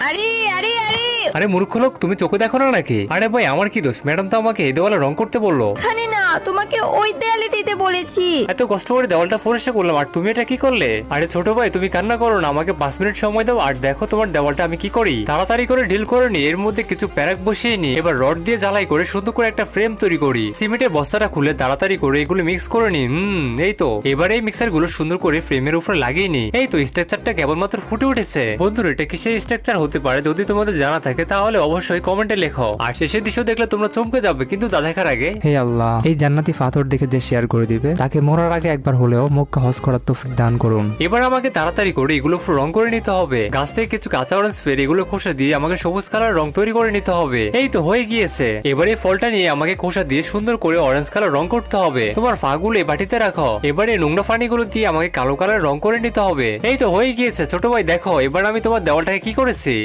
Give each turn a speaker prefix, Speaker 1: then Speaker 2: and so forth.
Speaker 1: আরে আরে আরে
Speaker 2: আরে মূর্খ লোক, তুমি চোখে দেখো না নাকি? আরে ভাই আমার কি দোষ? ম্যাডাম তো আমাকে এই দেওয়ালে রং করতে বললো।
Speaker 1: এখানে না, তোমাকে ওই দেয়ালে দিতে বলেছি।
Speaker 2: এত কষ্ট করে দেওয়ালটা পরিষ্কার করলাম আর তুমি এটা কি করলে? আরে ছোট ভাই তুমি কান্না করো না, আমাকে 5 মিনিট সময় দাও আর দেখো তোমার দেওয়ালটা আমি কি করি। তাড়াতাড়ি করে ডিল করে নি, এর মধ্যে কিছু প্যারাক বসিয়ে নি, এবার রড দিয়ে জ্বালাই করে সুন্দর করে একটা ফ্রেম তৈরি করি। সিমেন্টের বস্তাটা খুলে তাড়াতাড়ি করে এগুলো মিক্স করে নি। এই তো এবার এই মিক্সার গুলো সুন্দর করে ফ্রেমের উপরে লাগিয়ে নি। এই তো স্ট্রাকচারটা কেবলমাত্র ফুটে উঠেছে। বন্ধুরা এটা কিসের স্ট্রাকচার হতে পারে? যদি তোমাদের জানা থাকে তাহলে অবশ্যই কমেন্টে লেখো। আর শেষের দৃশ্য দেখলে তোমরা চমকে যাবে, কিন্তু তা দেখার আগে
Speaker 3: হে আল্লাহ, এই জান্নাতি পাথর দেখে যে শেয়ার করে দিবে তাকে মরার আগে একবার হলেও মক্কা হজ করার তৌফিক দান করুন।
Speaker 2: এবার আমাকে তাড়াতাড়ি করে এগুলো রং করে নিতে হবে। গাছ থেকে কিছু কাঁচা অরেঞ্জ ফের এগুলো খোসা দিয়ে আমাকে সবুজ কালার রং তৈরি করে নিতে হবে। এই তো হয়ে গিয়েছে। এবারে ফলটা নিয়ে আমাকে খোসা দিয়ে সুন্দর করে অরেঞ্জ কালার রং করতে হবে। তোমার ফাগুলো এই বাটিতে রাখো। এবারে নোংরা পানিগুলো দিয়ে আমাকে কালো কালার রং করে নিতে হবে। এই তো হয়ে গিয়েছে। ছোট ভাই দেখো এবার আমি তোমার দেওয়ালটাকে কি করেছি।